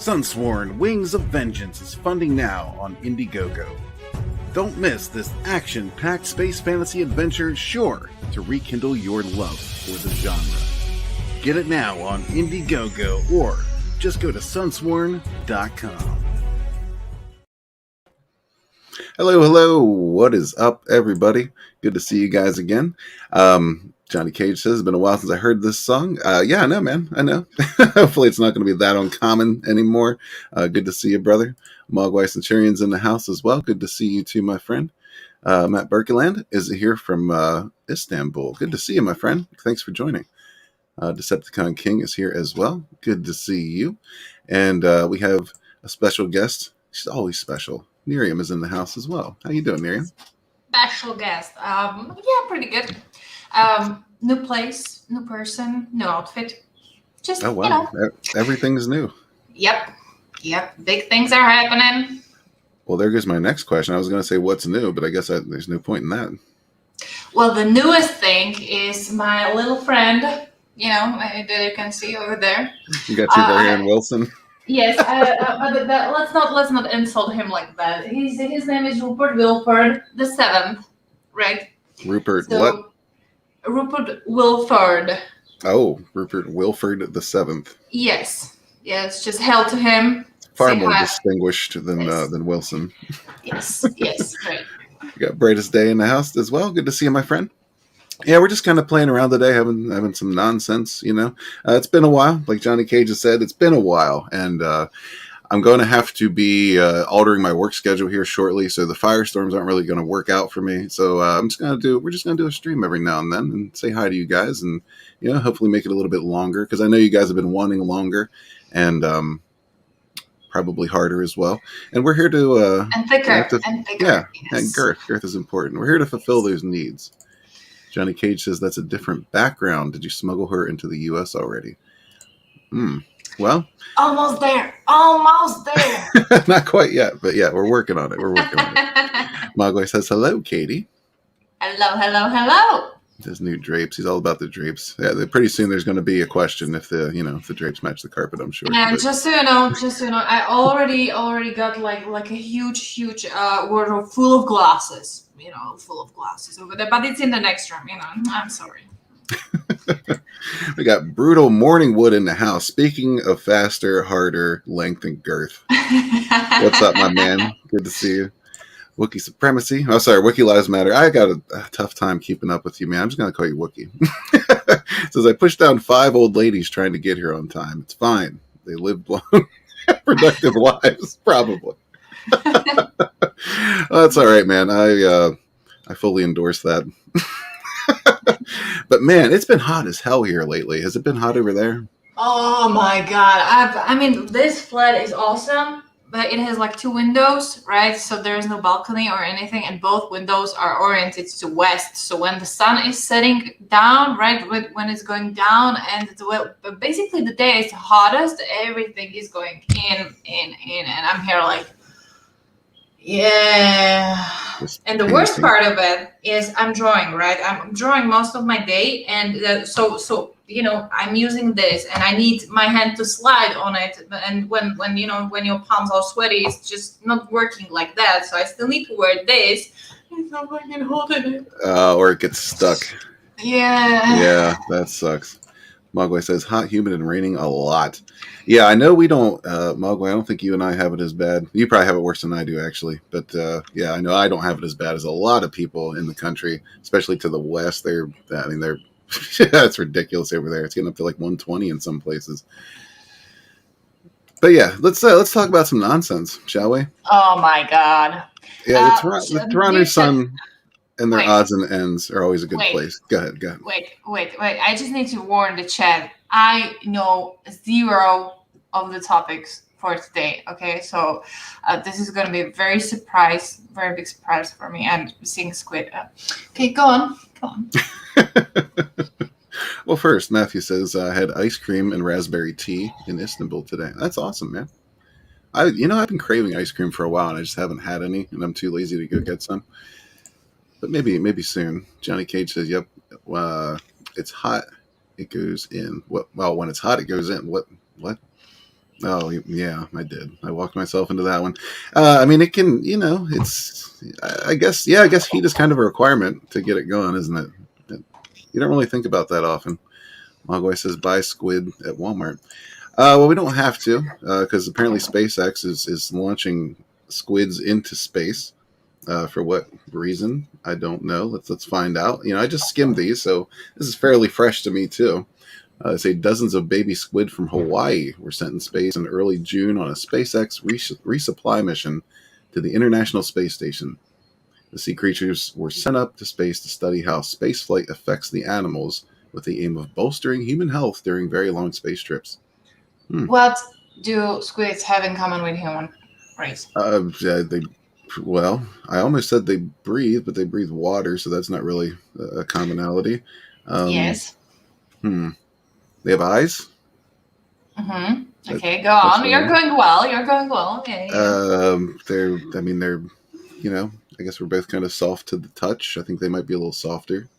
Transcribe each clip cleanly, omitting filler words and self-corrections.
Sunsworn Wings of Vengeance is funding now on Indiegogo. Don't miss this action-packed space fantasy adventure sure to rekindle your love for the genre. Get it now on Indiegogo or just go to sunsworn.com. Hello, what is up, everybody? Good to see you guys again. Johnny Cage says, it's been a while since I heard this song. Yeah, I know, man. I know. Hopefully it's not going to be that uncommon anymore. Good to see you, brother. Mogwai Centurion's in the house as well. Good to see you too, my friend. Matt Berkeland is here from Istanbul. Good to see you, my friend. Thanks for joining. Decepticon King is here as well. Good to see you. And we have a special guest. She's always special. NyRiam is in the house as well. How you doing, NyRiam? Special guest. Yeah, pretty good. New place, new person, new outfit. Just, oh, wow. Everything's new. Yep. Big things are happening. Well, there goes my next question. I was going to say what's new, but I guess there's no point in that. Well, the newest thing is my little friend, that you can see over there. You got your Brian Wilson. Yes, but let's not insult him like that. His name is Rupert Wilford the Seventh, right? Rupert what? Rupert Wilford. Oh, Rupert Wilford the Seventh. Yes, just hail to him. Far more distinguished than Wilson. Yes, right. You got Brightest Day in the house as well. Good to see you, my friend. Yeah, we're just kind of playing around today, having some nonsense, It's been a while. Like Johnny Cage has said, it's been a while. And I'm going to have to be altering my work schedule here shortly. So the firestorms aren't really going to work out for me. So we're just going to do a stream every now and then and say hi to you guys and, hopefully make it a little bit longer. Because I know you guys have been wanting longer and probably harder as well. And we're here to... and thicker. Yeah, yes. And girth. Girth is important. We're here to fulfill those needs. Johnny Cage says that's a different background. Did you smuggle her into the U.S. already? Well, almost there. Not quite yet, but yeah, we're working on it. Mogwai says hello, Katie. Hello. His new drapes. He's all about the drapes. Yeah, pretty soon there's going to be a question if the drapes match the carpet. I'm sure. Yeah, just so you know, I already got like a huge wardrobe full of glasses. Full of glasses over there, but it's in the next room. I'm sorry. We got Brutal Morningwood in the house. Speaking of faster, harder, length, and girth. What's up, my man? Good to see you. Wookiee Supremacy. Oh, sorry, Wookiee Lives Matter. I got a tough time keeping up with you, man. I'm just going to call you Wookiee. Says, I pushed down 5 old ladies trying to get here on time. It's fine. They lived long, productive lives, probably. Well, that's all right, man. I fully endorse that. But man, it's been hot as hell here lately. Has it been hot over there? Oh my god! This flat is awesome, but it has like 2 windows, right? So there is no balcony or anything, and both windows are oriented to west. So when the sun is setting down, right, when it's going down, and basically the day is hottest, everything is going in, and I'm here like. Yeah. And the worst part of it is I'm drawing, right? I'm drawing most of my day. And so I'm using this and I need my hand to slide on it. And when your palms are sweaty, it's just not working like that. So I still need to wear this. It's not fucking holding it. Or it gets stuck. Yeah. Yeah, that sucks. Mogwai says, hot, humid, and raining a lot. Yeah, I know we don't, Mogwai, I don't think you and I have it as bad. You probably have it worse than I do, actually. But, yeah, I know I don't have it as bad as a lot of people in the country, especially to the west. They're that's ridiculous over there. It's getting up to like 120 in some places. But, yeah, let's talk about some nonsense, shall we? Oh, my God. Yeah, the Toronto Sun... And their odds and ends are always a good place. Go ahead. Wait. I just need to warn the chat. I know 0 of the topics for today. Okay, so this is going to be a very big surprise for me. I'm seeing squid. Okay, go on. Well, first, Matthew says I had ice cream and raspberry tea in Istanbul today. That's awesome, man. I've been craving ice cream for a while, and I just haven't had any, and I'm too lazy to go get some. But maybe soon. Johnny Cage says, "Yep, it's hot. It goes in. Well, when it's hot, it goes in. What? Oh, yeah, I did. I walked myself into that one. I mean, it can, it's, I guess, yeah, I guess heat is kind of a requirement to get it going, isn't it? You don't really think about that often. Mogwai says buy squid at Walmart. Well, we don't have to, because apparently SpaceX is launching squids into space. For what reason? I don't know. Let's find out. I just skimmed these, so this is fairly fresh to me too. They say dozens of baby squid from Hawaii were sent in space in early June on a SpaceX resupply mission to the International Space Station. The sea creatures were sent up to space to study how spaceflight affects the animals, with the aim of bolstering human health during very long space trips. What do squids have in common with human race? Yeah, well, I almost said they breathe, but they breathe water, so that's not really a commonality. Yes. They have eyes. Mm-hmm. Okay, go on. You're going well. You're going well. Yeah. They're. I mean, they're. I guess we're both kind of soft to the touch. I think they might be a little softer.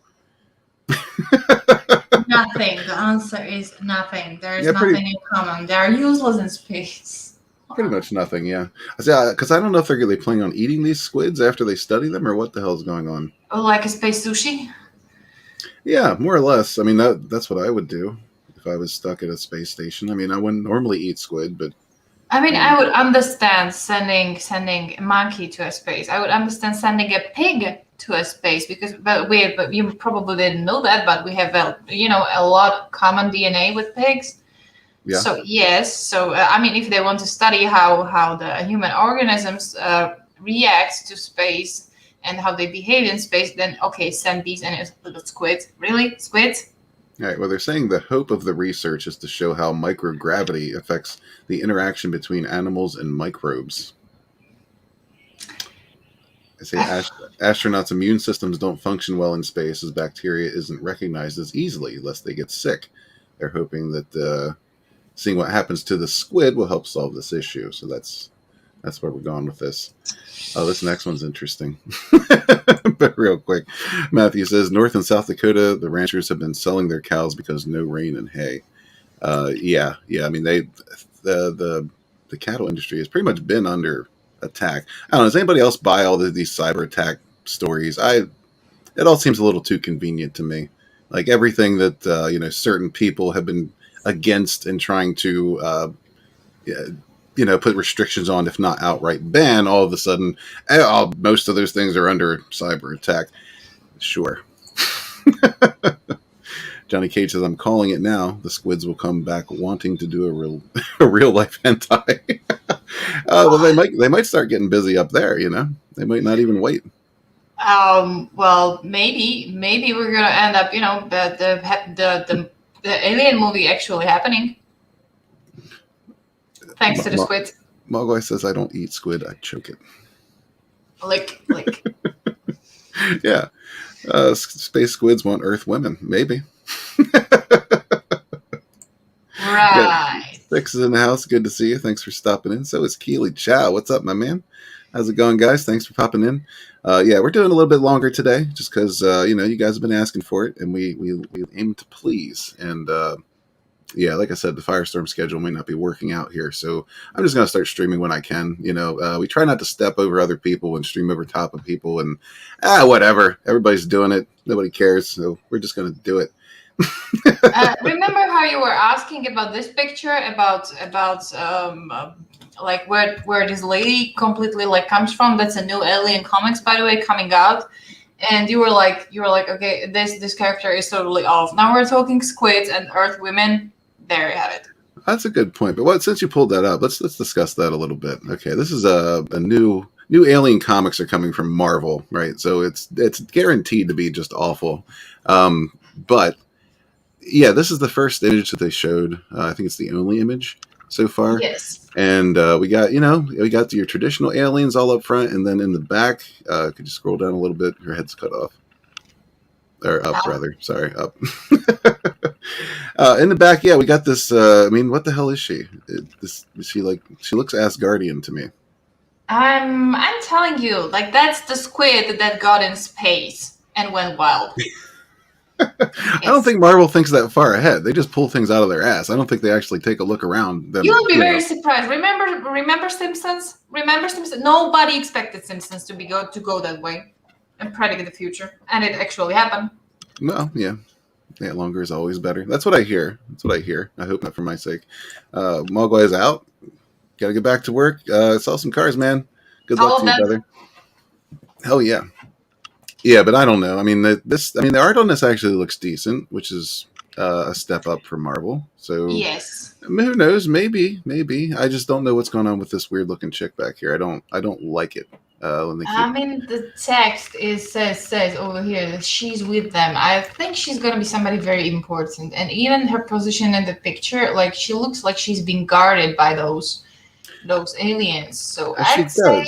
Nothing. The answer is nothing. There's nothing in common. They are useless in space. Pretty much nothing, yeah. Because I don't know if they're really planning on eating these squids after they study them, or what the hell is going on. Oh, like a space sushi? Yeah, more or less. I mean, that's what I would do if I was stuck at a space station. I mean, I wouldn't normally eat squid, but I mean, I would understand sending a monkey to a space. I would understand sending a pig to a space but you probably didn't know that, but we have a lot common DNA with pigs. Yeah. So yes. So I mean, if they want to study how the human organisms react to space and how they behave in space, then okay, send these and little squids. Really, squids? All right. Well, they're saying the hope of the research is to show how microgravity affects the interaction between animals and microbes. They say astronauts' immune systems don't function well in space as bacteria isn't recognized as easily lest they get sick. They're hoping that seeing what happens to the squid will help solve this issue. So that's where we're going with this. Oh, this next one's interesting. But real quick, Matthew says, North and South Dakota, the ranchers have been selling their cows because no rain and hay. Yeah. I mean, the cattle industry has pretty much been under attack. I don't know. Does anybody else buy all these cyber attack stories? It all seems a little too convenient to me. Like everything that certain people have been against and trying to put restrictions on, if not outright ban, all of a sudden most of those things are under cyber attack. Sure. Johnny Cage says, I'm calling it now. The squids will come back wanting to do a real life hentai. Well, they might start getting busy up there, They might not even wait. Well, maybe we're gonna end up, the alien movie actually happening. Thanks to the squid. Mogwai says, I don't eat squid, I choke it. Lick. Yeah. Space squids want Earth women. Maybe. Right. Six is in the house. Good to see you. Thanks for stopping in. So is Keely Chow. What's up, my man? How's it going, guys? Thanks for popping in. Yeah, we're doing a little bit longer today just because, you guys have been asking for it, and we aim to please. And, yeah, like I said, the Firestorm schedule may not be working out here, so I'm just going to start streaming when I can. We try not to step over other people and stream over top of people, and whatever. Everybody's doing it. Nobody cares, so we're just going to do it. Remember how you were asking about this picture about like where this lady completely comes from? That's a new Alien comics, by the way, coming out. And you were like, okay, this character is totally off. Now we're talking squids and Earth women. There you have it. That's a good point. But since you pulled that up, let's discuss that a little bit. Okay, this is a new Alien comics are coming from Marvel, right? So it's guaranteed to be just awful. But yeah, this is the first image that they showed. I think it's the only image so far. Yes. And we got your traditional aliens all up front, and then in the back, could you scroll down a little bit? Your head's cut off. Or up, rather. Sorry, up. In the back, yeah, we got this. What the hell is she? She looks Asgardian to me. I'm telling you, that's the squid that got in space and went wild. I don't think Marvel thinks that far ahead. They just pull things out of their ass. I don't think they actually take a look around. Them, You'll be very surprised. Remember Simpsons? Remember Simpsons? Nobody expected Simpsons to go that way and predict the future, and it actually happened. Well, yeah. Yeah, longer is always better. That's what I hear. I hope not for my sake. Mogwai is out. Got to get back to work. Sell some cars, man. Good luck to you, brother. Hell yeah. Yeah, but I don't know. I mean, the art on this actually looks decent, which is a step up from Marvel. So yes, who knows? Maybe. I just don't know what's going on with this weird looking chick back here. I don't like it. I mean, the text says over here that she's with them. I think she's gonna be somebody very important, and even her position in the picture, like she looks like she's being guarded by those aliens. So I'd say.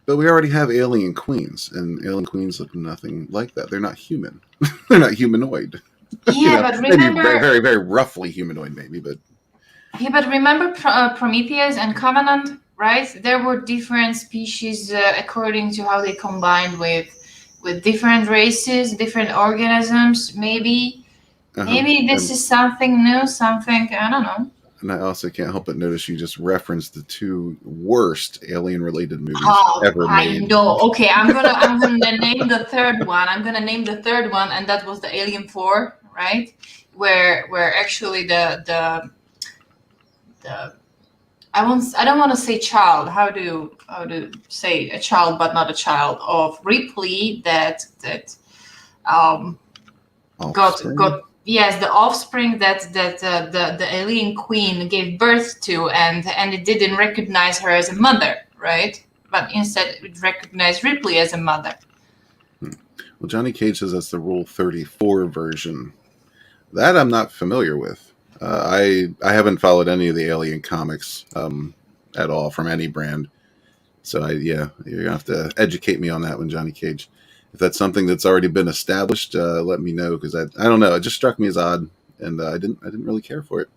But we already have alien queens, and alien queens look nothing like that. They're not human. They're not humanoid. Yeah, but remember, maybe very, very roughly humanoid, maybe. But yeah, but remember Prometheus and Covenant, right? There were different species according to how they combined with different races, different organisms. Maybe this is something new, something I don't know. And I also can't help but notice you just referenced the two worst alien-related movies ever made. I know. Okay, I'm gonna name the third one. And that was the Alien 4, right? Where actually the I don't want to say child. How do say a child but not a child of Ripley that got. Yes, the offspring that the alien queen gave birth to, and it didn't recognize her as a mother, right? But instead, it recognized Ripley as a mother. Well, Johnny Cage says that's the Rule 34 version. That I'm not familiar with. I haven't followed any of the Alien comics at all from any brand. So you're gonna have to educate me on that one, Johnny Cage. If that's something that's already been established, let me know, because I don't know. It just struck me as odd, and I didn't really care for it.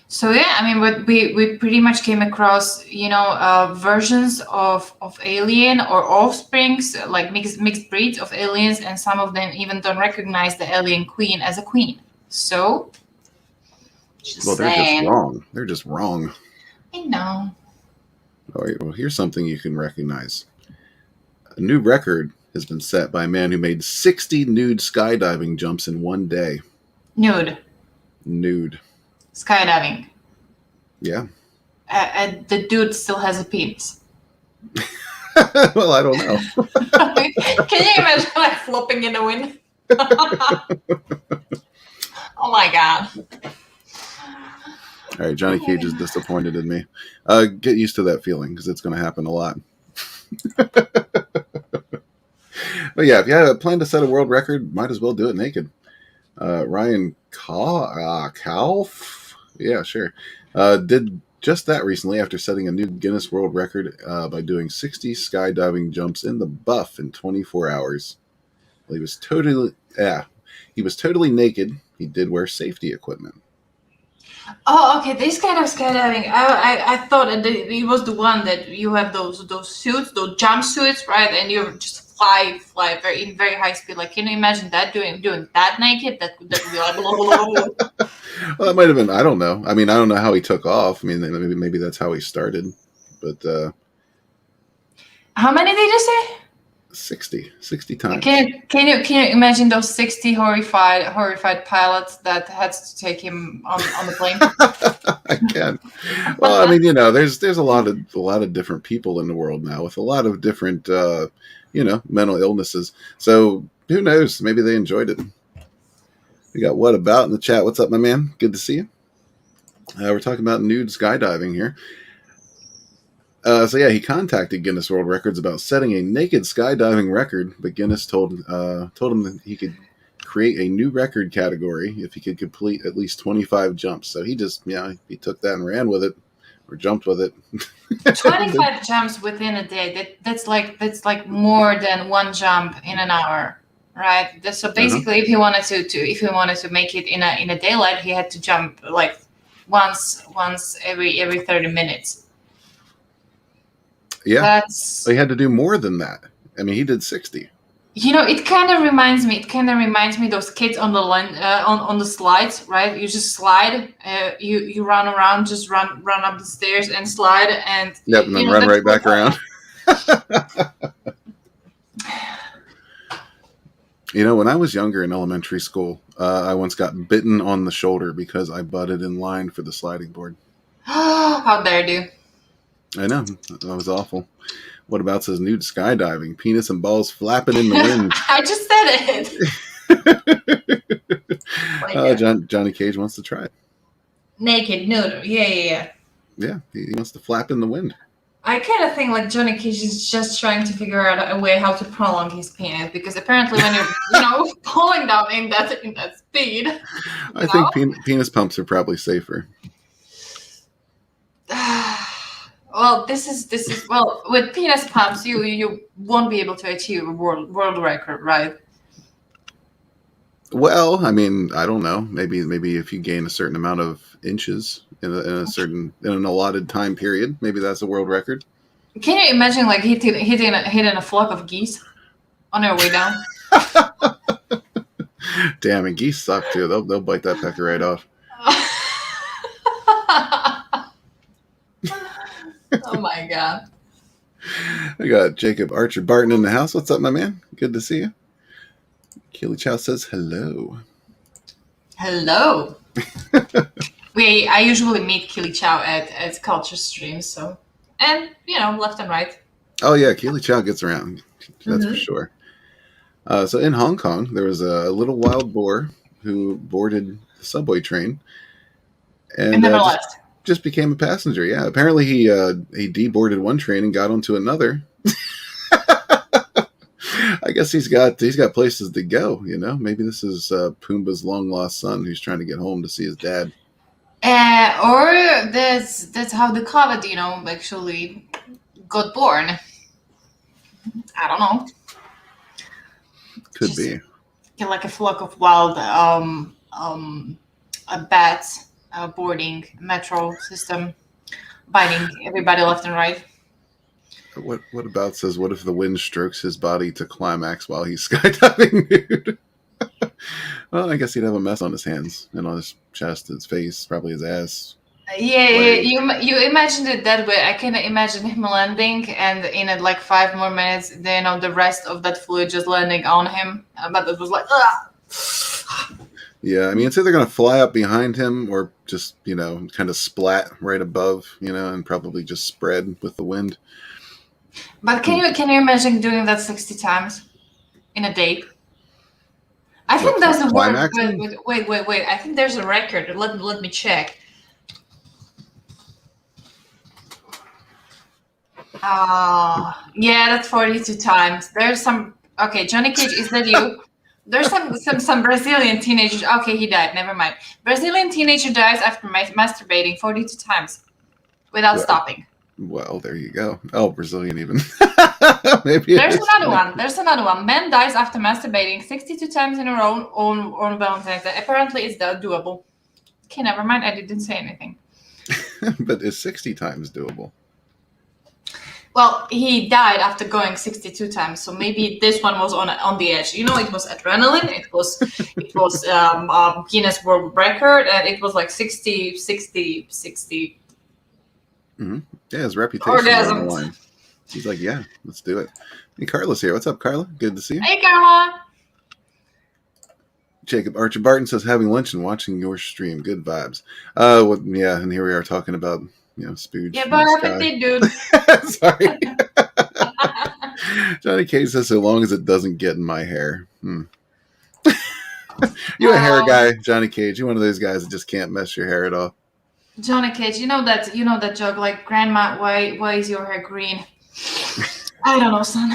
So yeah, I mean, what we pretty much came across, versions of alien or offsprings, like mixed breeds of aliens, and some of them even don't recognize the alien queen as a queen. So, They're just wrong. I know. All right. Well, here's something you can recognize. A new record has been set by a man who made 60 nude skydiving jumps in one day. Nude. Skydiving. Yeah. The dude still has a penis. Well, I don't know. Can you imagine like flopping in the wind? Oh my god. All right, Johnny Cage is disappointed in me. Get used to that feeling, because it's going to happen a lot. But yeah, if you had a plan to set a world record, might as well do it naked. Ryan Kauf, yeah, sure, did just that recently after setting a new Guinness World Record by doing 60 skydiving jumps in the buff in 24 hours. Well, he was totally naked. He did wear safety equipment. Oh, okay. This kind of skydiving, I thought it was the one that you have those suits, those jumpsuits, right? And you just fly in very high speed. Like, can you imagine that doing that naked? That would be like blah, blah, blah, blah. Well, that might have been. I don't know. I mean, I don't know how he took off. I mean, maybe that's how he started. But how many did you say? 60 times. Can you imagine those 60 horrified pilots that had to take him on the plane? I can. Well, I mean, there's a lot of different people in the world now with a lot of different mental illnesses. So who knows? Maybe they enjoyed it. We got What About in the chat. What's up, my man? Good to see you. We're talking about nude skydiving here. So yeah, he contacted Guinness World Records about setting a naked skydiving record, but Guinness told him that he could create a new record category if he could complete at least 25 jumps. So he just he took that and ran with it, or jumped with it. 25 jumps within a day. That's like more than one jump in an hour, right? So basically, if he wanted to make it in a daylight, he had to jump like once every 30 minutes. Yeah, he had to do more than that. I mean, he did 60. It kind of reminds me. It kind of reminds me those kids on the on the slides, right? You just slide. You run around, just run up the stairs and slide, and Yep, and then run that's right back around. When I was younger in elementary school, I once got bitten on the shoulder because I butted in line for the sliding board. How dare you? I know, that was awful. What about says nude skydiving? Penis and balls flapping in the wind. I just said it. Johnny Cage wants to try it. Naked, nude. Yeah. Yeah, he wants to flap in the wind. I kind of think like Johnny Cage is just trying to figure out a way how to prolong his penis, because apparently when you're pulling down in that speed, I think penis pumps are probably safer. Well, this is with penis pumps you won't be able to achieve a world record, right? Well, I mean, I don't know. Maybe if you gain a certain amount of inches in an allotted time period, maybe that's a world record. Can you imagine like hitting a flock of geese on their way down? Damn, and geese suck too. They'll bite that pecker right off. Oh my god. I got Jacob Archer Barton in the house. What's up, my man? Good to see you. Keely Chow says hello. Hello. I usually meet Keely Chow at culture streams, so and left and right. Oh yeah, Keely Chow gets around. That's for sure. So in Hong Kong, there was a little wild boar who boarded the subway train and never left. Just became a passenger. Yeah, apparently he deboarded one train and got onto another. I guess he's got places to go. Maybe this is Pumbaa's long lost son who's trying to get home to see his dad. Or that's how the COVID, actually got born. I don't know. Could Just be. Get like a flock of wild bats boarding metro system, biting everybody left and right. What about says, what if the wind strokes his body to climax while he's skydiving nude? Well, I guess he'd have a mess on his hands and on his chest, his face, probably his ass. Yeah, you imagined it that way. I can imagine him landing, and in like 5 more minutes, the rest of that fluid just landing on him. But it was like, ugh. Yeah, I mean, it's either going to fly up behind him or just, kind of splat right above, and probably just spread with the wind. But can you imagine doing that 60 times in a day? I think there's a word. Wait. I think there's a record. Let me check. Yeah, that's 42 times. There's some. Okay, Johnny Cage, is that you? There's some Brazilian teenager. Okay, he died. Never mind. Brazilian teenager dies after masturbating 42 times without stopping. Well, there you go. Oh, Brazilian even. Maybe There's another one. Man dies after masturbating 62 times in a row on Valentine's Day. Apparently, it's doable. Okay, never mind. I didn't say anything. But is 60 times doable? Well, he died after going 62 times, so maybe this one was on the edge. It was adrenaline. It was Guinness World Record, and it was like 60. Mm-hmm. Yeah, his reputation is on the line. He's like, yeah, let's do it. Hey, Carla's here. What's up, Carla? Good to see you. Hey, Carla. Jacob Archer Barton says, having lunch and watching your stream. Good vibes. Yeah, and here we are talking about, spooge. Yeah, but happy dude. Sorry. Johnny Cage says, so long as it doesn't get in my hair. You a hair guy, Johnny Cage. You one of those guys that just can't mess your hair at all. Johnny Cage, you know that joke, like, grandma, why is your hair green? I don't know, son.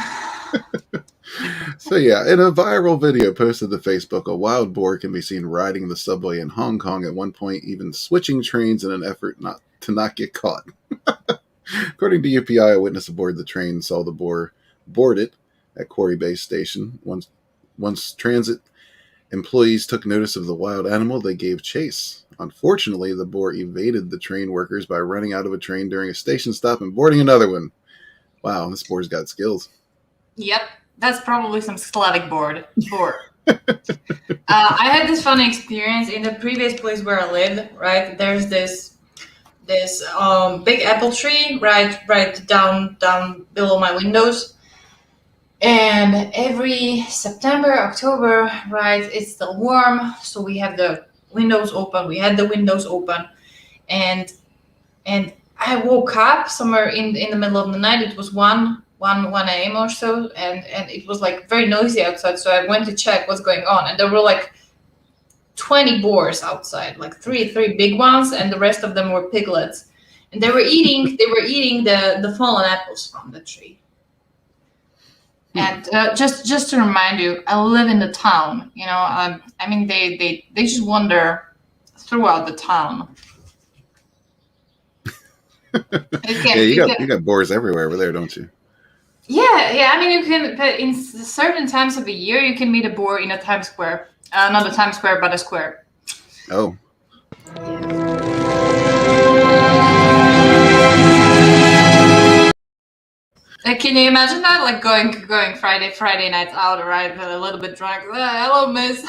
So yeah, in a viral video posted to Facebook, a wild boar can be seen riding the subway in Hong Kong, at one point even switching trains in an effort not to get caught. According to UPI, a witness aboard the train saw the boar board it at Quarry Bay Station. Once transit employees took notice of the wild animal, they gave chase. Unfortunately, the boar evaded the train workers by running out of a train during a station stop and boarding another one. Wow, this boar's got skills. Yep. That's probably some Slavic board. I had this funny experience in the previous place where I lived. Right, there's this big apple tree right down below my windows, and every September, October, right, it's still warm, so we have the windows open. We had the windows open, and I woke up somewhere in the middle of the night. It was 1 a.m. or so, and it was like very noisy outside. So I went to check what's going on, and there were like 20 boars outside, like three big ones, and the rest of them were piglets, and they were eating the fallen apples from the tree. And just to remind you, I live in the town. You know, I mean, they just wander throughout the town. You got boars everywhere over there, don't you? Yeah. I mean, you can, but in certain times of the year, you can meet a boar in a Times Square. Not a Times Square, but a square. Oh. Can you imagine that? Like going Friday nights out, right? A little bit drunk. Hello, miss.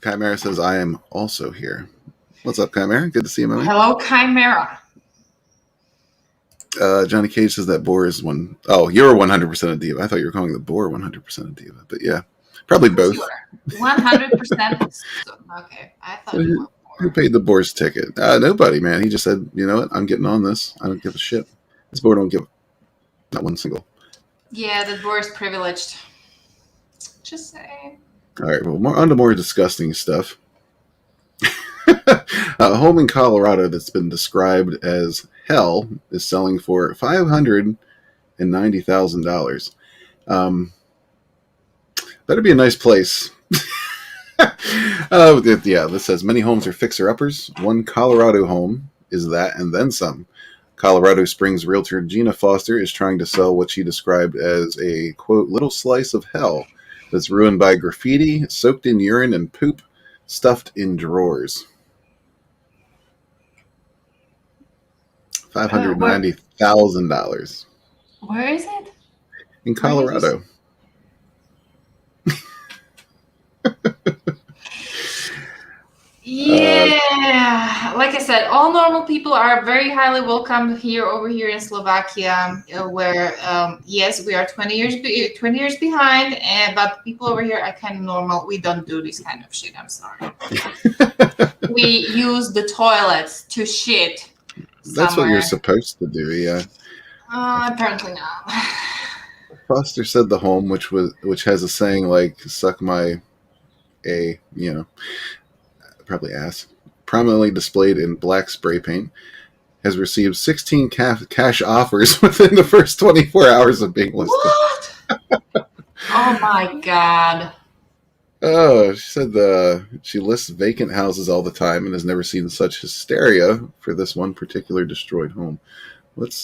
Chimera says, I am also here. What's up, Chimera? Good to see you, man. Hello, Chimera. Johnny Cage says that boar is one. Oh, you're 100% a diva. I thought you were calling the boar 100% a diva, but yeah, probably both. 100%. Okay, I thought you were. Who paid the boar's ticket? Nobody, man. He just said, you know what? I'm getting on this. I don't give a shit. This boar don't give not one single. Yeah, the boar is privileged. Just saying. All right, well, on to more disgusting stuff. A home in Colorado that's been described as hell is selling for $590,000. That'd be a nice place. Yeah, this says many homes are fixer-uppers. One Colorado home is that and then some. Colorado Springs realtor Gina Foster is trying to sell what she described as a, quote, little slice of hell that's ruined by graffiti, soaked in urine and poop, stuffed in drawers. $590,000. Where is it? In Colorado. Yeah, like I said, all normal people are very highly welcome over here in Slovakia, where yes, we are 20 years behind, but people over here are kind of normal. We don't do this kind of shit. I'm sorry. We use the toilets to shit. That's what you're supposed to do, yeah. Apparently not. Foster said the home, which has a saying like "suck my a," you know, probably ass, prominently displayed in black spray paint, has received 16 cash offers within the first 24 hours of being listed. What? Oh my god. Oh, she said she lists vacant houses all the time and has never seen such hysteria for this one particular destroyed home. Let's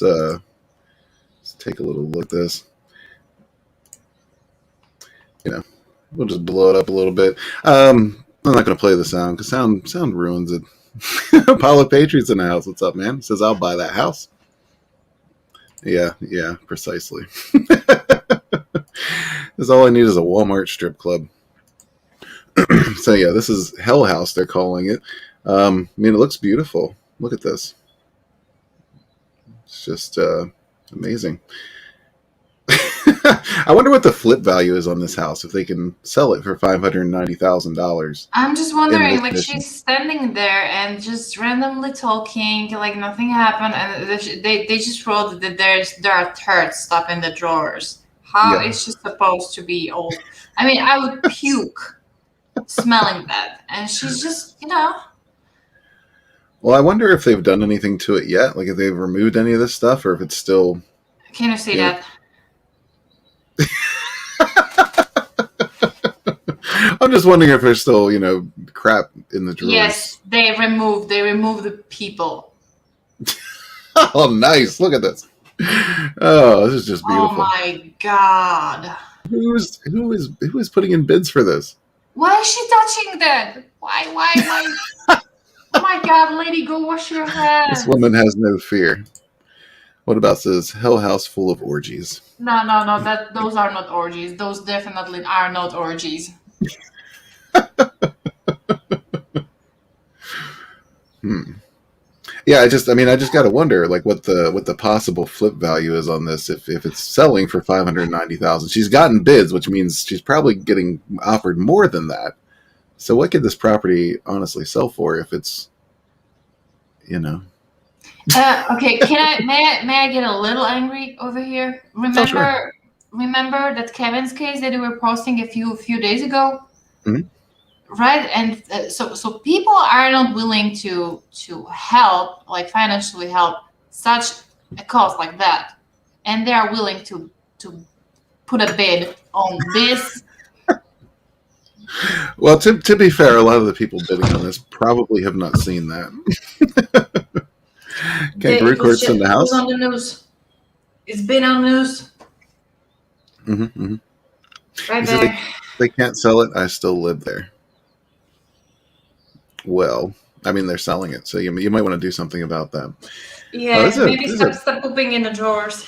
take a little look at this. You know, we'll just blow it up a little bit. I'm not going to play the sound because sound ruins it. Apollo Patriot's in the house. What's up, man? He says, I'll buy that house. Yeah, precisely. That's all I need is a Walmart strip club. So yeah, this is Hell House, they're calling it. I mean, it looks beautiful. Look at this. It's just amazing. I wonder what the flip value is on this house, if they can sell it for $590,000. I'm just wondering, like, she's standing there and just randomly talking, like nothing happened, and they just wrote that there are turds stuff in the drawers. How is she supposed to be old? I mean, I would puke smelling that, and she's just, you know. Well, I wonder if they've done anything to it yet, like if they've removed any of this stuff, or if it's still. Can you see that? I'm just wondering if there's still, crap in the drawers. Yes, they removed the people. Oh, nice! Look at this. Oh, this is just beautiful. Oh my god! Who is putting in bids for this? Why is she touching that? Why? Oh my god, lady, go wash your hands. This woman has no fear. What about says Hell House full of orgies? No. Those are not orgies. Those definitely are not orgies. Yeah, I just got to wonder, like, what the possible flip value is on this if it's selling for 590,000. She's gotten bids, which means she's probably getting offered more than that. So, what could this property honestly sell for if it's, you know? Okay, may I get a little angry over here? Oh, sure. Remember that Kevin's case that we were posting a few days ago? Mhm. Right, and so people are not willing to help, like financially help such a cause like that, and they are willing to put a bid on this. Well, to be fair, a lot of the people bidding on this probably have not seen that. Kangaroo courts in the house. It was on the news. It's been on the news. Right there. They can't sell it. I still live there. Well, I mean, they're selling it, so you might want to do something about that. Yeah, maybe stop pooping in the drawers.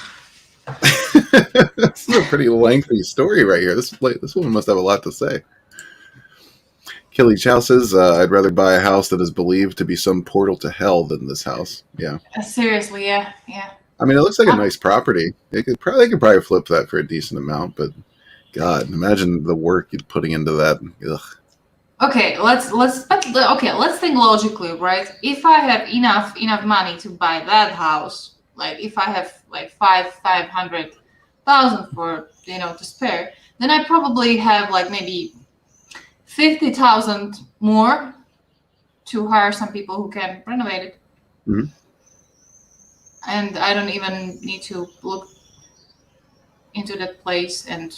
This is a pretty lengthy story right here. This woman must have a lot to say. Killy Chow says, I'd rather buy a house that is believed to be some portal to hell than this house. Yeah. Seriously, yeah. I mean, it looks like a nice property. They could probably flip that for a decent amount, but God, imagine the work you're putting into that. Ugh. Okay, let's think logically, right? If I have enough money to buy that house, like if I have like 500,000 for to spare, then I probably have like maybe 50,000 more to hire some people who can renovate it. Mm-hmm. And I don't even need to look into that place, and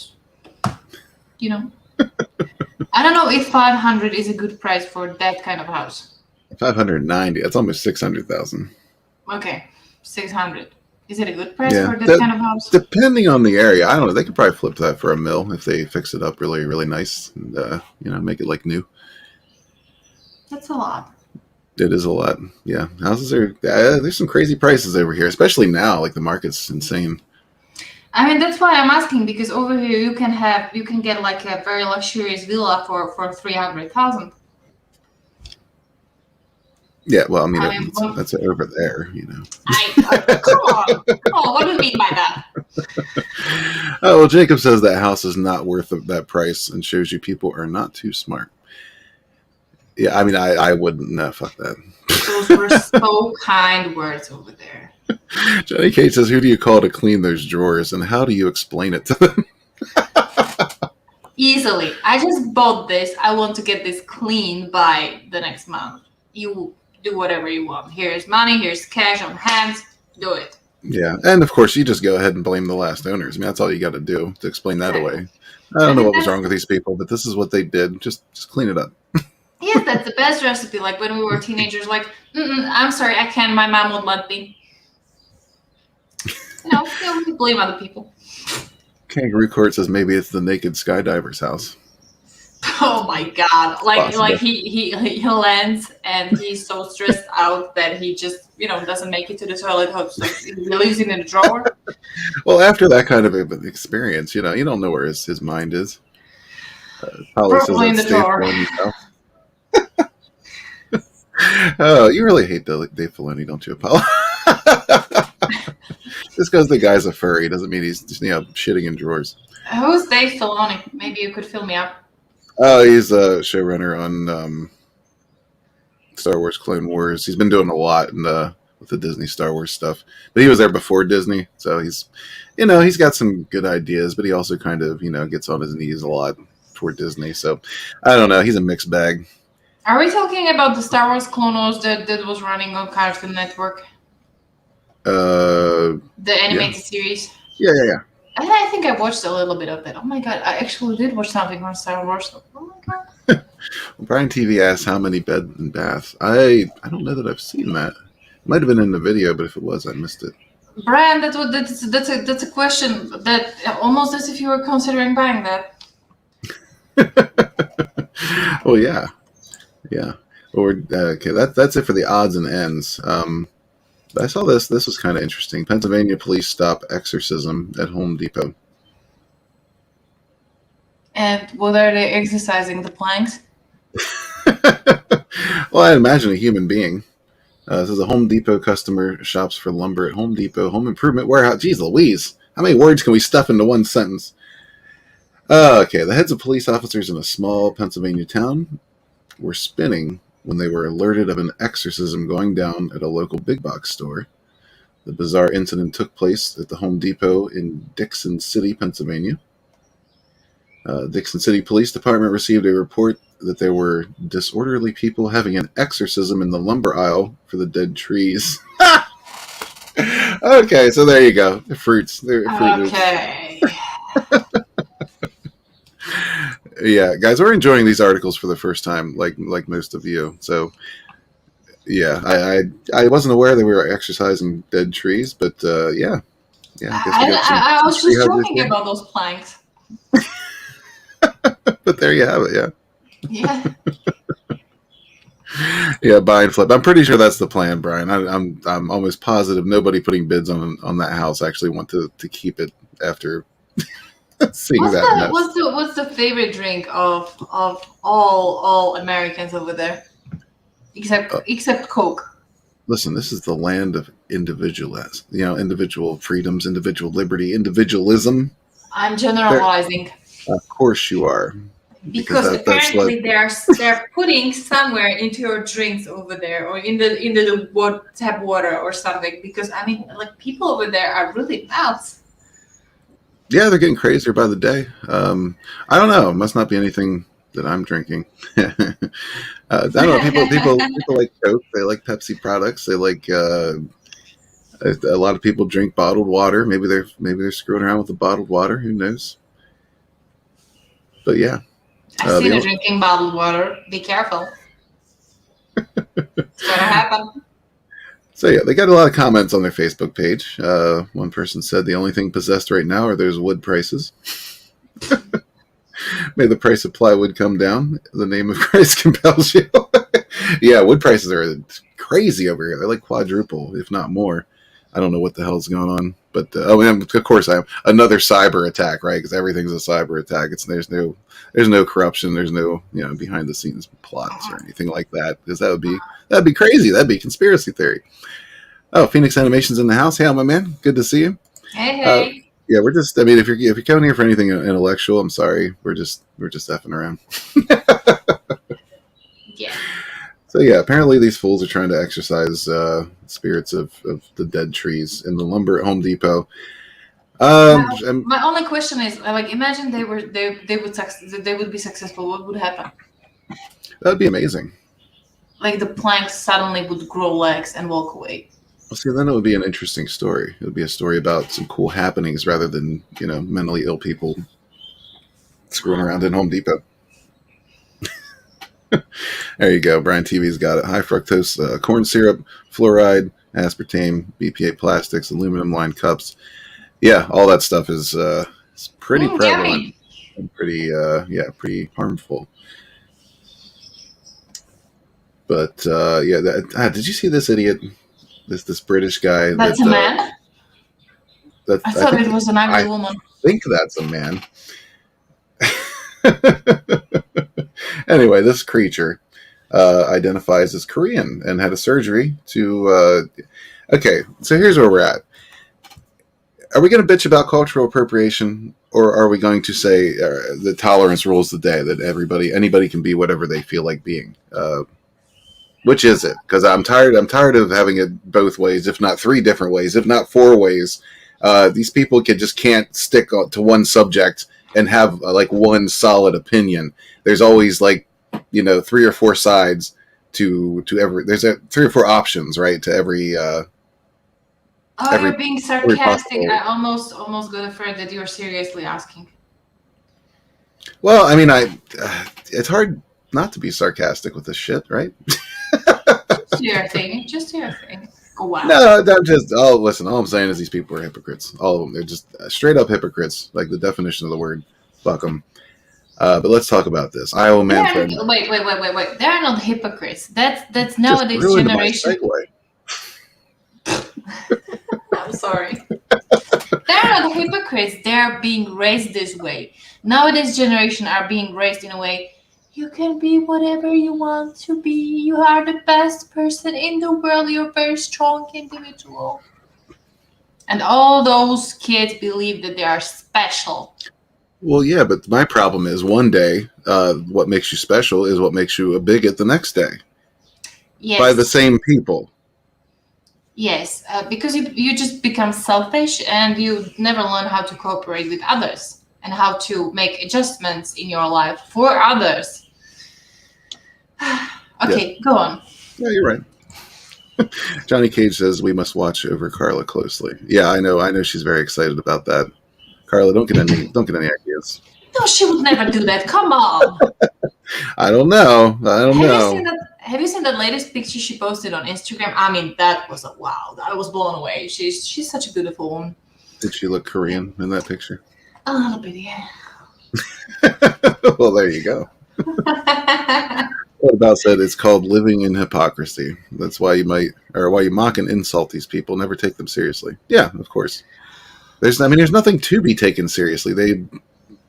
I don't know if 500 is a good price for that kind of house. 590. That's almost 600,000. Okay, 600. Is it a good price for that kind of house? Depending on the area, I don't know. They could probably flip that for $1 million if they fix it up really, really nice and make it like new. That's a lot. It is a lot. Yeah, houses are. There's some crazy prices over here, especially now. Like the market's insane. I mean, that's why I'm asking, because over here you can get like a very luxurious villa for 300,000. Yeah, well, I mean that's over there, Come on, what do you mean by that? Oh, well, Jacob says that house is not worth that price and shows you people are not too smart. Yeah, I mean, I wouldn't. No, fuck that. Those were so kind words over there. Johnny Cage says, who do you call to clean those drawers, and how do you explain it to them? Easily. I just bought this. I want to get this clean by the next month. You do whatever you want. Here's money. Here's cash on hand. Do it. Yeah, and of course, you just go ahead and blame the last owners. I mean, that's all you got to do to explain that away. I don't know what was wrong with these people, but this is what they did. Just clean it up. Yes, that's the best recipe. Like when we were teenagers, like, I'm sorry, I can't. My mom won't let me. We blame other people. Kangaroo Court says maybe it's the naked skydiver's house. Oh my God! Like he lands and he's so stressed out that he just doesn't make it to the toilet. Like he leaves it in the drawer. Well, after that kind of experience, you don't know where his mind is. Probably in the drawer. Oh, you really hate Dave Filoni, don't you, Apollo? Just because the guy's a furry doesn't mean he's just shitting in drawers. Who's Dave Filoni? Maybe you could fill me up. Oh, he's a showrunner on Star Wars Clone Wars. He's been doing a lot with the Disney Star Wars stuff. But he was there before Disney, so he's got some good ideas, but he also kind of, gets on his knees a lot for Disney. So I don't know. He's a mixed bag. Are we talking about the Star Wars Clone Wars that was running on Cartoon Network? The animated series? Yeah. I think I watched a little bit of that. Oh my God, I actually did watch something on Star Wars. Oh my God. Well, Brian TV asks how many bed and baths. I don't know that I've seen that. It might have been in the video, but if it was, I missed it. Brian, that's a question that almost as if you were considering buying that. Well, yeah. Or okay, that's it for the odds and ends. I saw this. This was kind of interesting. Pennsylvania police stop exorcism at Home Depot. And what are they exercising? The planks? Well, I imagine a human being. This is a Home Depot customer shops for lumber at Home Depot Home Improvement Warehouse. Jeez Louise. How many words can we stuff into one sentence? Okay, the heads of police officers in a small Pennsylvania town were spinning when they were alerted of an exorcism going down at a local big box store. The bizarre incident took place at the Home Depot in Dixon City, Pennsylvania. Dixon City Police Department received a report that there were disorderly people having an exorcism in the lumber aisle for the dead trees. Okay, so there you go. Fruits. Okay. Yeah, guys, we're enjoying these articles for the first time, like most of you. So, yeah, I wasn't aware that we were exercising dead trees, but yeah. I was just joking about those planks. But there you have it. Yeah. Yeah. Yeah, buy and flip. I'm pretty sure that's the plan, Brian. I'm almost positive nobody putting bids on that house actually want to keep it after seeing that. What's the favorite drink of all Americans over there, except Coke? Listen, this is the land of individualism. Individual freedoms, individual liberty, individualism. I'm generalizing. Of course you are. Because apparently they're putting somewhere into your drinks over there, or in the tap water or something. Because I mean, like, people over there are really nuts. Yeah, they're getting crazier by the day. I don't know. It must not be anything that I'm drinking. I don't know. People like Coke. They like Pepsi products. They like a lot of people drink bottled water. Maybe they're screwing around with the bottled water. Who knows? But yeah. I've seen you drinking bottled water. Be careful. It's gonna happen. So yeah, they got a lot of comments on their Facebook page. One person said the only thing possessed right now are those wood prices. May the price of plywood come down. The name of Christ compels you. Yeah, wood prices are crazy over here. They're like quadruple, if not more. I don't know what the hell's going on, but of course I am another cyber attack, right? Because everything's a cyber attack. There's no corruption. There's no behind the scenes plots or anything like that. Because that'd be crazy. That'd be conspiracy theory. Oh, Phoenix Animation's in the house. Hey, my man, good to see you. Hey. Yeah, we're just. I mean, if you're coming here for anything intellectual, I'm sorry. We're just effing around. Yeah. So yeah, apparently these fools are trying to exorcise spirits of the dead trees in the lumber at Home Depot. My only question is, like, imagine they would be successful. What would happen? That'd be amazing. Like, the planks suddenly would grow legs and walk away. Well, see, then it would be an interesting story. It would be a story about some cool happenings rather than mentally ill people screwing around in Home Depot. There you go. Brian TV's got it. High fructose corn syrup, fluoride, aspartame, BPA plastics, aluminum lined cups. Yeah, all that stuff is pretty prevalent and pretty harmful. But did you see this idiot? This British guy. That's a man. I thought it was an ugly woman. I think that's a man. Anyway, this creature identifies as Korean and had a surgery to. Okay, so here's where we're at. Are we going to bitch about cultural appropriation, or are we going to say that tolerance rules the day, that anybody can be whatever they feel like being? Which is it? Because I'm tired of having it both ways, if not three different ways, if not four ways. These people can't stick to one subject and have like one solid opinion. There's always three or four sides to every. There's three or four options, right, to every. You're being sarcastic. I almost got afraid that you're seriously asking. Well, I mean, it's hard not to be sarcastic with this shit, right? Just your thing. Oh, wow. No, listen, all I'm saying is these people are hypocrites. All of them. They're just straight up hypocrites, like the definition of the word. Fuck them. But let's talk about this. Iowa man. Wait. They're not hypocrites. That's nowadays generation. I'm sorry. They're not hypocrites. They're being raised this way. Nowadays, generation are being raised in a way. You can be whatever you want to be. You are the best person in the world. You're a very strong individual. And all those kids believe that they are special. Well, yeah, but my problem is one day, what makes you special is what makes you a bigot the next day. Yes. By the same people. Yes, because you just become selfish and you never learn how to cooperate with others and how to make adjustments in your life for others. Okay, Go on. Yeah, you're right. Johnny Cage says we must watch over Carla closely. Yeah, I know she's very excited about that. Carla, don't get any ideas. No, she would never do that. Come on. I don't know. Have you seen that latest picture she posted on Instagram? I mean, that was wow. I was blown away. She's such a beautiful woman. Did she look Korean in that picture? A little bit, yeah. Well, there you go. What about said it's called living in hypocrisy. That's why you mock and insult these people. Never take them seriously. Yeah, of course. There's nothing to be taken seriously.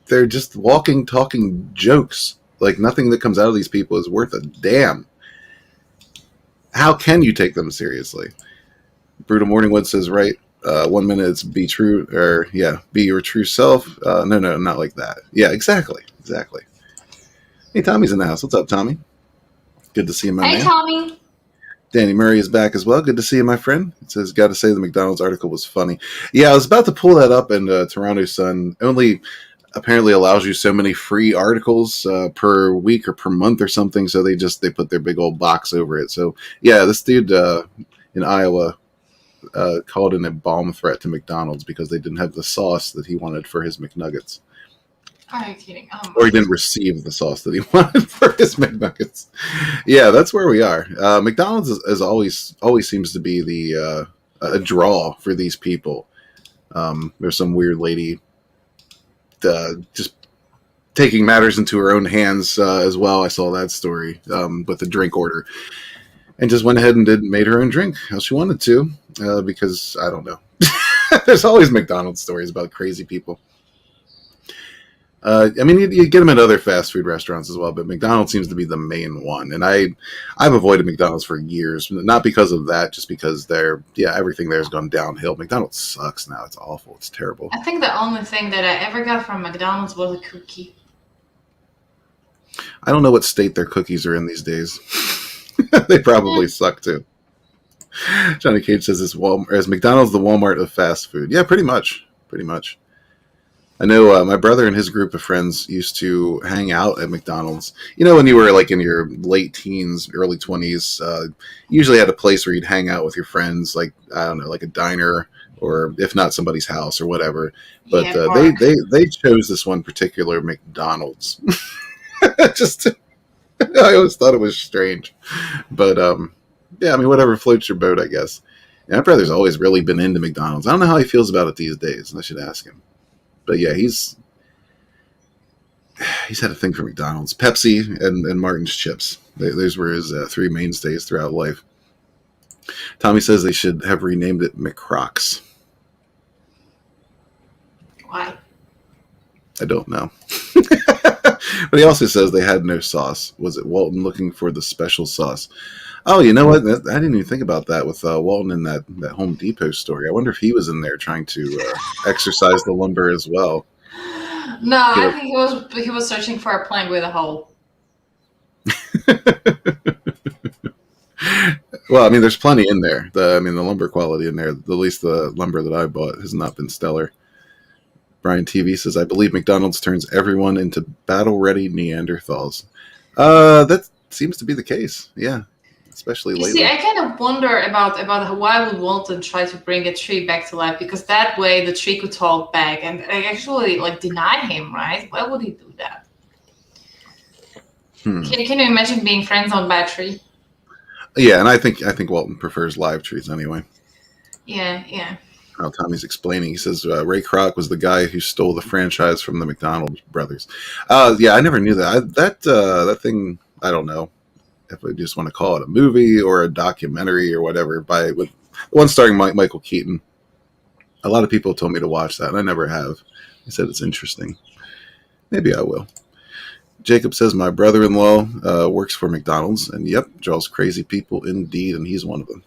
They're just walking, talking jokes. Like nothing that comes out of these people is worth a damn. How can you take them seriously? Brutal Morningwood says, right, 1 minute it's be true, or yeah, be your true self. No, not like that. Yeah, exactly. Hey, Tommy's in the house. What's up, Tommy? Good to see you, my man. Hey, Tommy. Danny Murray is back as well. Good to see you, my friend. It says, got to say the McDonald's article was funny. Yeah, I was about to pull that up, and Toronto Sun only apparently allows you so many free articles per week or per month or something, so they put their big old box over it. So yeah, this dude in Iowa called in a bomb threat to McDonald's because they didn't have the sauce that he wanted for his McNuggets. Are you kidding? Or he didn't receive the sauce that he wanted for his McNuggets. Yeah, that's where we are. McDonald's is always seems to be the a draw for these people. There's some weird lady just taking matters into her own hands as well. I saw that story with the drink order, and just went ahead and made her own drink how she wanted to because I don't know. There's always McDonald's stories about crazy people. You get them at other fast food restaurants as well, but McDonald's seems to be the main one. And I've avoided McDonald's for years, not because of that, just because everything there has gone downhill. McDonald's sucks now. It's awful. It's terrible. I think the only thing that I ever got from McDonald's was a cookie. I don't know what state their cookies are in these days. They probably suck too. Johnny Cage says, is McDonald's the Walmart of fast food? Yeah, pretty much. I know my brother and his group of friends used to hang out at McDonald's. You know, when you were like in your late teens, early 20s, you usually had a place where you'd hang out with your friends, like, I don't know, like a diner or if not somebody's house or whatever. But they chose this one particular McDonald's. I always thought it was strange. But whatever floats your boat, I guess. And my brother's always really been into McDonald's. I don't know how he feels about it these days. I should ask him. But yeah, he's had a thing for McDonald's, Pepsi, and Martin's chips. Those were his three mainstays throughout life. Tommy says they should have renamed it McCrocs. Why? I don't know. But he also says they had no sauce. Was it Walton looking for the special sauce? Oh, you know what? I didn't even think about that with Walton in that Home Depot story. I wonder if he was in there trying to exercise the lumber as well. No, I think he was searching for a plank with a hole. Well, there's plenty in there. The lumber quality in there, at least the lumber that I bought, has not been stellar. Brian TV says, I believe McDonald's turns everyone into battle-ready Neanderthals. That seems to be the case, yeah. Especially lately. See, I kind of wonder about why would Walton try to bring a tree back to life, because that way the tree could talk back and actually deny him, right? Why would he do that? Can you imagine being friends on bad tree? Yeah, and I think Walton prefers live trees anyway. Yeah. How Tommy's explaining, he says Ray Kroc was the guy who stole the franchise from the McDonald brothers. Yeah, I never knew that. That thing, I don't know if we just want to call it a movie or a documentary or whatever, with one starring Michael Keaton. A lot of people told me to watch that, and I never have. They said it's interesting. Maybe I will. Jacob says my brother-in-law works for McDonald's, and yep, draws crazy people indeed, and he's one of them.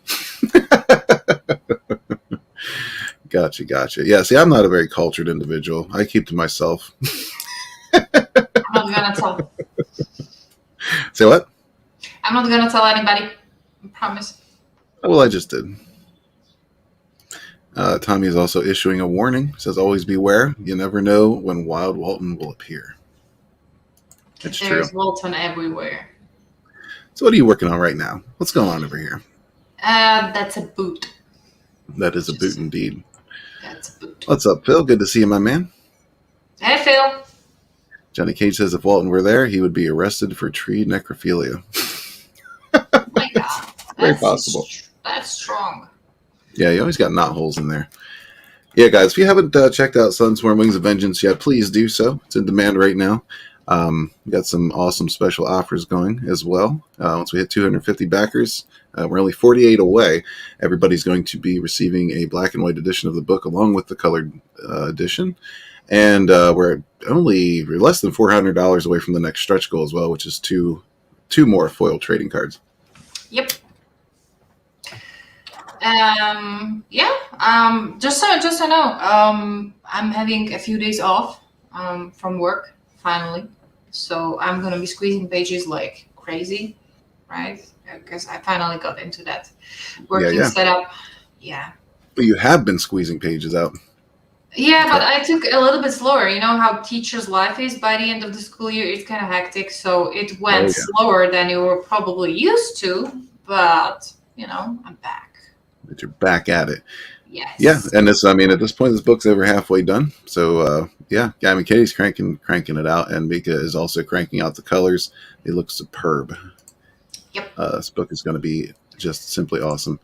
Gotcha. Yeah, see, I'm not a very cultured individual. I keep to myself. I'm not gonna tell. Say what? I'm not gonna tell anybody. I promise. Oh, well, I just did. Tommy is also issuing a warning. Says, always beware. You never know when Wild Walton will appear. That's true. There's Walton everywhere. So what are you working on right now? What's going on over here? That's a boot. That is a boot indeed. That's a boot. What's up, Phil? Good to see you, my man. Hey, Phil. Johnny Cage says if Walton were there, he would be arrested for tree necrophilia. Oh my God. Very possible. That's strong. Yeah, you always got knot holes in there. Yeah, guys, if you haven't checked out Sunswarm Wings of Vengeance yet, please do so. It's in demand right now. We got some awesome special offers going as well. Once we hit 250 backers, we're only 48 away. Everybody's going to be receiving a black and white edition of the book along with the colored edition. And we're less than $400 away from the next stretch goal as well, which is two more foil trading cards. Yep. Just so you know, I'm having a few days off from work finally, so I'm gonna be squeezing pages like crazy, right? Because I finally got into that working setup. Yeah. But you have been squeezing pages out. Yeah, but I took a little bit slower. You know how teacher's life is by the end of the school year. It's kind of hectic, so it went slower than you were probably used to. But you know, I'm back. But you're back at it. Yes. Yeah, and at this point, this book's over halfway done. So Katie's cranking it out, and Mika is also cranking out the colors. They look superb. Yep. This book is going to be just simply awesome.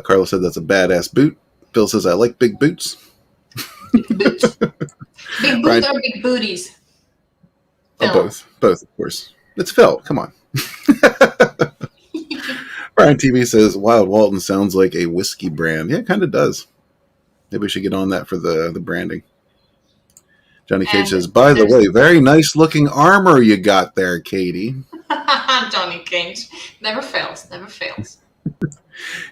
Carla said that's a badass boot. Phil says I like big boots. Big boots. Big boots or big booties? Both, of course. It's Phil. Come on. Brian TV says Wild Walton sounds like a whiskey brand. Yeah, it kind of does. Maybe we should get on that for the branding. Johnny Cage says, by the way, very nice looking armor you got there, Katie. Johnny Cage. Never fails.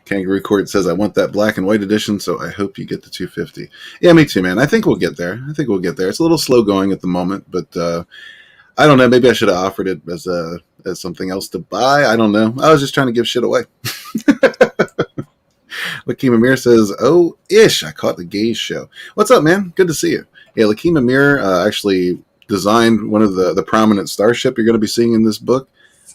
Kangaroo Court says, I want that black and white edition, so I hope you get the 250. Yeah, me too, man. I think we'll get there. It's a little slow going at the moment, but I don't know. Maybe I should have offered it as something else to buy. I don't know. I was just trying to give shit away. Lakeem Amir says, oh, ish, I caught the gaze show. What's up, man? Good to see you. Yeah, Lakeem Amir actually designed one of the prominent starship you're going to be seeing in this book.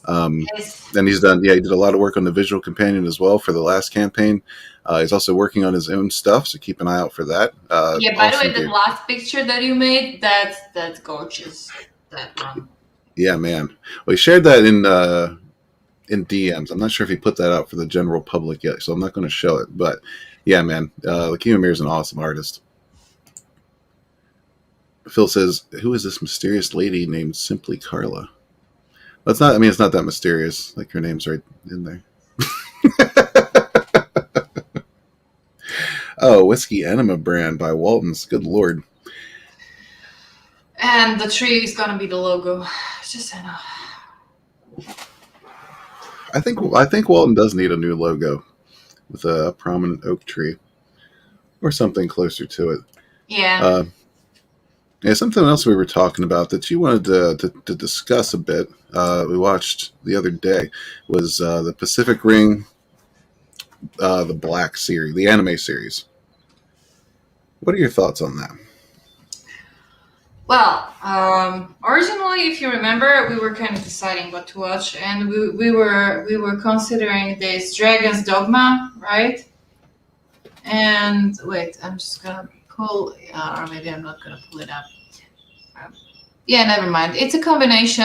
Yes. And he did a lot of work on the visual companion as well for the last campaign. He's also working on his own stuff, so keep an eye out for that. By the way, the last picture that you made, that's gorgeous. That one. Yeah, man. Well, he shared that in DMs. I'm not sure if he put that out for the general public yet, so I'm not going to show it. But yeah, man, Lakeem Amir is an awesome artist. Phil says, who is this mysterious lady named Simply Carla? It's not that mysterious. Like, her name's right in there. Oh, Whiskey Enema brand by Walton's. Good Lord. And the tree is going to be the logo. Just I think Walton does need a new logo with a prominent oak tree or something closer to it. Yeah. Something else we were talking about that you wanted to discuss a bit. We watched the other day was the Pacific Ring, the Black series, the anime series. What are your thoughts on that? Well, originally, if you remember, we were kind of deciding what to watch, and we were considering this Dragon's Dogma, right? And wait, I'm just gonna pull, or maybe I'm not gonna pull it up. Yeah, never mind. It's a combination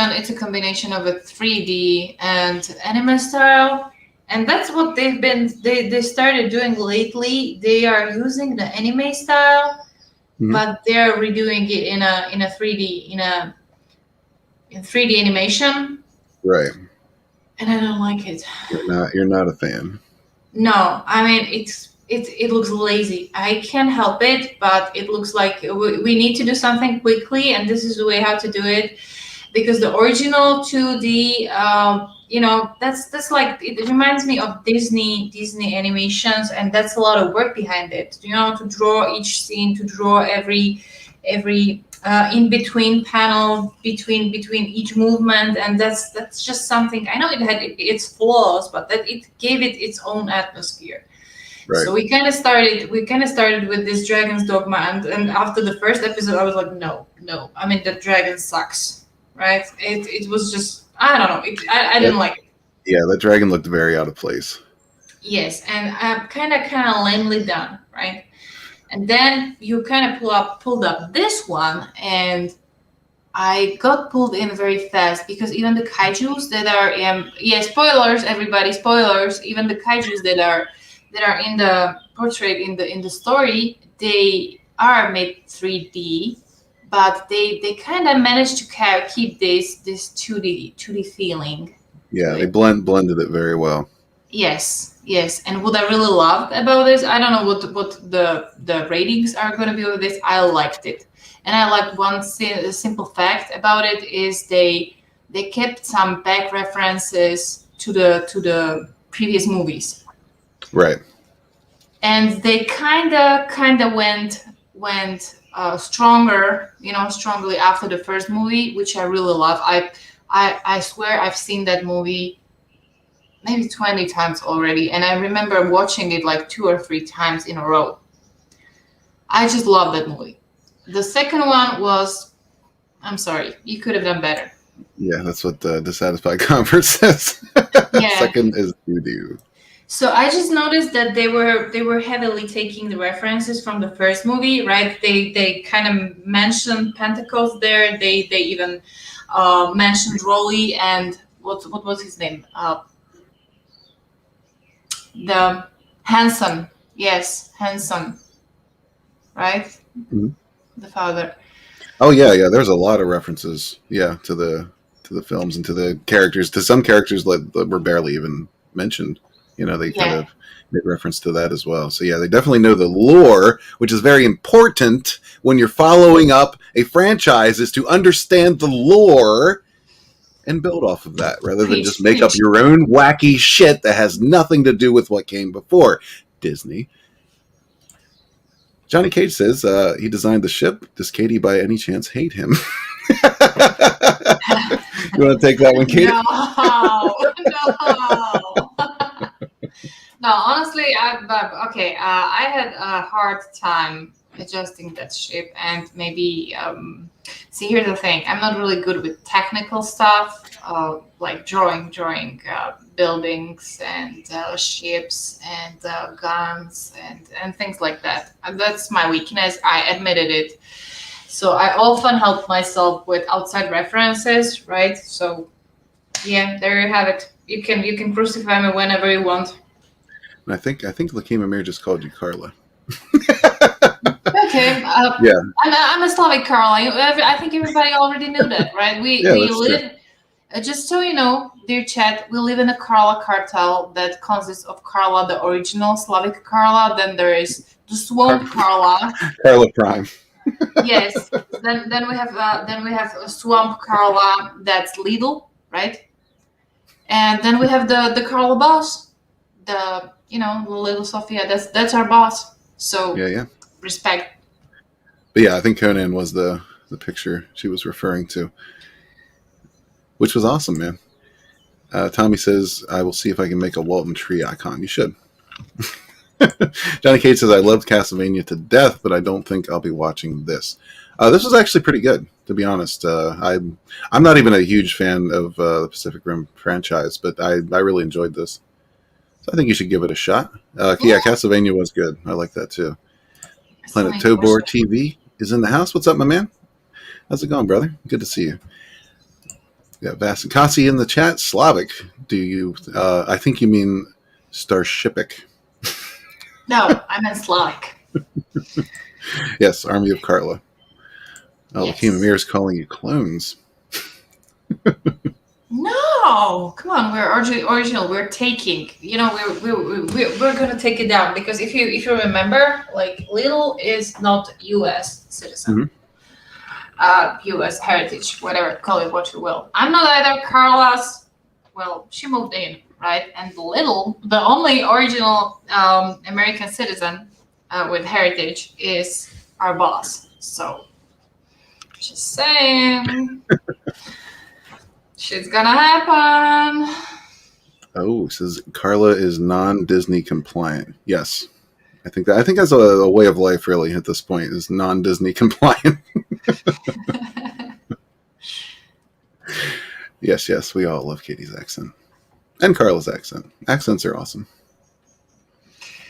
of a 3D and anime style, and that's what they started doing lately. They are using the anime style. Mm-hmm. But they're redoing it in a 3D in 3D animation. Right. And I don't like it. You're not a fan. No, I mean it looks lazy. I can't help it, but it looks like we need to do something quickly, and this is the way how to do it. Because the original 2D, that's like it reminds me of Disney animations, and that's a lot of work behind it. To draw each scene, to draw every in between panel between each movement, and that's just something. I know it had its flaws, but that it gave it its own atmosphere. Right. So we kind of started with this Dragon's Dogma, and after the first episode, I was like, no. I mean, the dragon sucks, right? It was just, I don't know. I didn't like it. Yeah, that dragon looked very out of place. Yes, and kind of lamely done, right? And then you kind of pulled up this one, and I got pulled in very fast because even the kaijus that are spoilers, everybody, spoilers. Even the kaijus that are in the portrait in the story, they are made 3D, but they kind of managed to keep this 2D feeling. Yeah, they blended it very well. Yes. And what I really loved about this, I don't know what the ratings are going to be with this. I liked it, and I liked one simple fact about it is they kept some back references to the previous movies. Right. And they kind of went strongly after the first movie, which I really love. I swear I've seen that movie maybe 20 times already, and I remember watching it like 2 or 3 times in a row. I just love that movie. The second one was, I'm sorry, you could have done better. Yeah, that's what the Dissatisfied Convert says. Yeah. Second is doo-doo. So I just noticed that they were heavily taking the references from the first movie, right? They kind of mentioned Pentacles there. They even mentioned Rolly and what was his name? The Hanson. Yes, Hanson. Right? Mm-hmm. The father. Oh yeah. There's a lot of references. Yeah, to the films and to the characters. To some characters that were barely even mentioned. They kind of made reference to that as well. So yeah, they definitely know the lore, which is very important when you're following up a franchise, is to understand the lore and build off of that rather than just make up your own wacky shit that has nothing to do with what came before. Disney. Johnny Cage says he designed the ship. Does Katie by any chance hate him? You want to take that one, Katie? No, honestly, I had a hard time adjusting that ship, and maybe see, here's the thing: I'm not really good with technical stuff, like drawing buildings and ships and guns and things like that. That's my weakness. I admitted it. So I often help myself with outside references, right? So yeah, there you have it. You can crucify me whenever you want. I think Lakeem Amir just called you Carla. Okay. Yeah. I'm a Slavic Carla. I think everybody already knew that, right? We live. Just so you know, dear chat, we live in a Carla cartel that consists of Carla, the original Slavic Carla. Then there is the Swamp Carla. Carla Prime. Yes. Then we have a Swamp Carla that's Lidl, right? And then we have the Carla boss, the little Sophia. That's our boss. So yeah. Respect. But yeah, I think Conan was the picture she was referring to, which was awesome, man. Tommy says, I will see if I can make a Walton tree icon. You should. Johnny Cage says, I loved Castlevania to death, but I don't think I'll be watching this. This was actually pretty good, to be honest. I'm not even a huge fan of the Pacific Rim franchise, but I really enjoyed this. So I think you should give it a shot. Yeah, Castlevania was good. I like that too. Planet Tobor TV is in the house. What's up, my man? How's it going, brother? Good to see you. We got Vasikasi in the chat. Slavic. Do you? I think you mean Starshipic. No, I meant Slavic. Yes, Army of Carla. Oh, yes. Lakeem Amir is calling you clones. No, No, come on, we're original. We're taking, we're gonna take it down because if you remember, like Little is not U.S. citizen, U.S. heritage, whatever, call it what you will. I'm not either. Carla's, well, she moved in, right? And Little, the only original American citizen with heritage, is our boss. So, just saying. Shit's gonna happen. Oh, it says Carla is non-Disney compliant. Yes, I think that's a way of life really at this point, is non-Disney compliant. Yes, we all love Katie's accent and Carla's accent. Accents are awesome.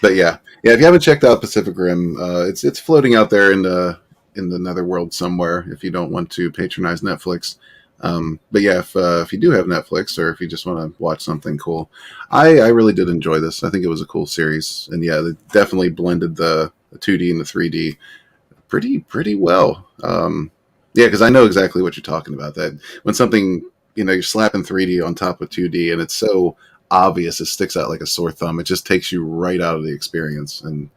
But yeah. If you haven't checked out Pacific Rim, it's floating out there in the netherworld somewhere. If you don't want to patronize Netflix. But yeah, if you do have Netflix or if you just want to watch something cool, I really did enjoy this. I think it was a cool series, and yeah, they definitely blended the 2D and the 3D pretty well. Yeah, because I know exactly what you're talking about. That when something, you're slapping 3D on top of 2D, and it's so obvious, it sticks out like a sore thumb. It just takes you right out of the experience, and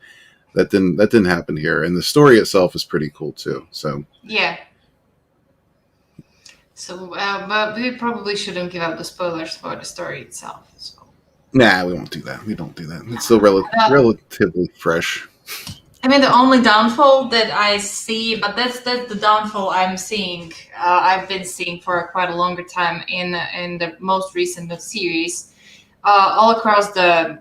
that didn't happen here. And the story itself is pretty cool too. So yeah. So, but we probably shouldn't give out the spoilers for the story itself. So. Nah, we won't do that. We don't do that. It's still relatively fresh. I mean, the only downfall that I see, but that's the downfall I'm seeing. I've been seeing for quite a longer time in the most recent series, all across the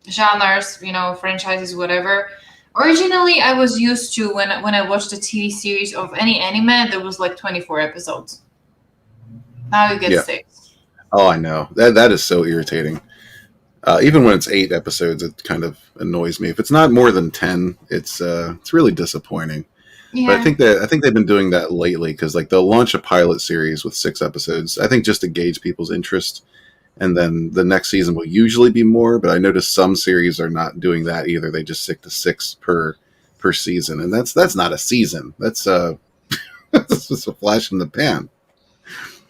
genres, franchises, whatever. Originally, I was used to when I watched a TV series of any anime, there was like 24 episodes. Now you get 6. Oh, I know. That is so irritating. Even when it's 8 episodes, it kind of annoys me. If it's not more than 10, it's really disappointing. Yeah. But I think they've been doing that lately because like they'll launch a pilot series with 6 episodes. I think just to gauge people's interest, and then the next season will usually be more. But I noticed some series are not doing that either. They just stick to 6 per season, and that's not a season. That's that's just a flash in the pan.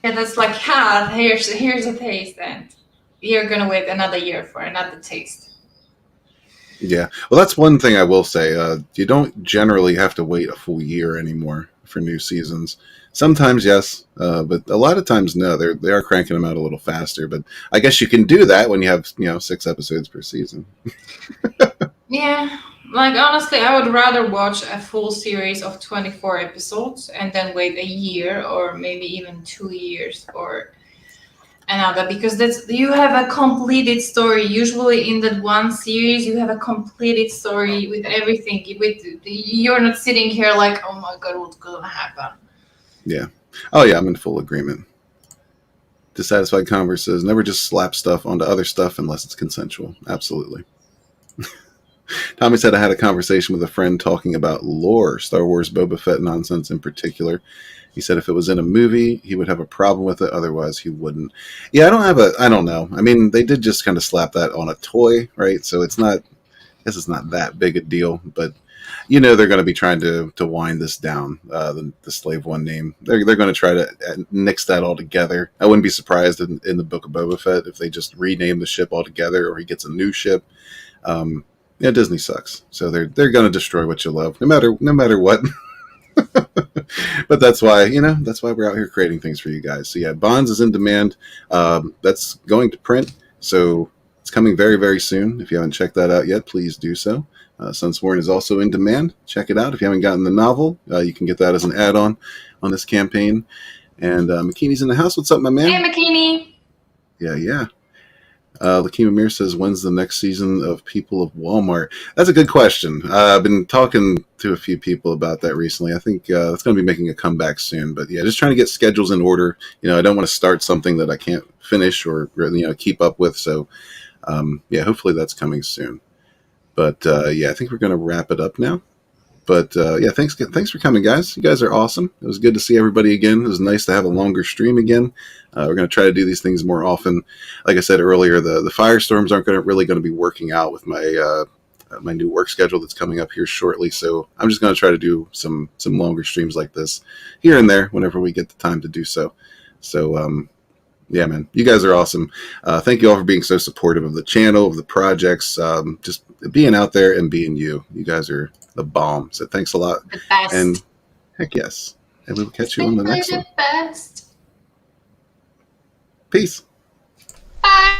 Yeah, that's like, here's a taste, and you're gonna wait another year for another taste. Yeah, well, that's one thing I will say. You don't generally have to wait a full year anymore for new seasons. Sometimes yes, but a lot of times no. They are cranking them out a little faster. But I guess you can do that when you have 6 episodes per season. Yeah. Like, honestly, I would rather watch a full series of 24 episodes and then wait a year or maybe even 2 years for another, because you have a completed story. Usually in that one series, you have a completed story with everything. You're not sitting here like, oh my God, what's going to happen? Yeah. Oh, yeah, I'm in full agreement. Dissatisfied Converse says, never just slap stuff onto other stuff unless it's consensual. Absolutely. Tommy said, I had a conversation with a friend talking about lore, Star Wars Boba Fett nonsense in particular. He said if it was in a movie, he would have a problem with it. Otherwise, he wouldn't. Yeah, I don't know. I mean, they did just kind of slap that on a toy, right? So it's not that big a deal. But, they're going to be trying to wind this down, the Slave One name. They're going to try to nix that all together. I wouldn't be surprised in the Book of Boba Fett if they just rename the ship altogether or he gets a new ship. Yeah, Disney sucks. So they're going to destroy what you love, no matter what. But that's why we're out here creating things for you guys. So yeah, Bonds is in demand. That's going to print, so it's coming very, very soon. If you haven't checked that out yet, please do so. Sunsworn is also in demand. Check it out. If you haven't gotten the novel, you can get that as an add-on on this campaign. And McKinney's in the house. What's up, my man? Hey, McKinney. Yeah. Lakeem Amir says, when's the next season of People of Walmart? That's a good question. I've been talking to a few people about that recently. I think it's going to be making a comeback soon. But yeah, just trying to get schedules in order. I don't want to start something that I can't finish or keep up with. So yeah, hopefully that's coming soon. But yeah, I think we're going to wrap it up now. But yeah, thanks for coming, guys. You guys are awesome. It was good to see everybody again. It was nice to have a longer stream again. We're going to try to do these things more often. Like I said earlier, the firestorms aren't really going to be working out with my new work schedule that's coming up here shortly. So I'm just going to try to do some longer streams like this here and there whenever we get the time to do so. So Yeah, man. You guys are awesome. Thank you all for being so supportive of the channel, of the projects, just being out there and being you. You guys are the bomb. So thanks a lot. The best. And heck yes. And we will catch you on the next one. Best. Peace. Bye.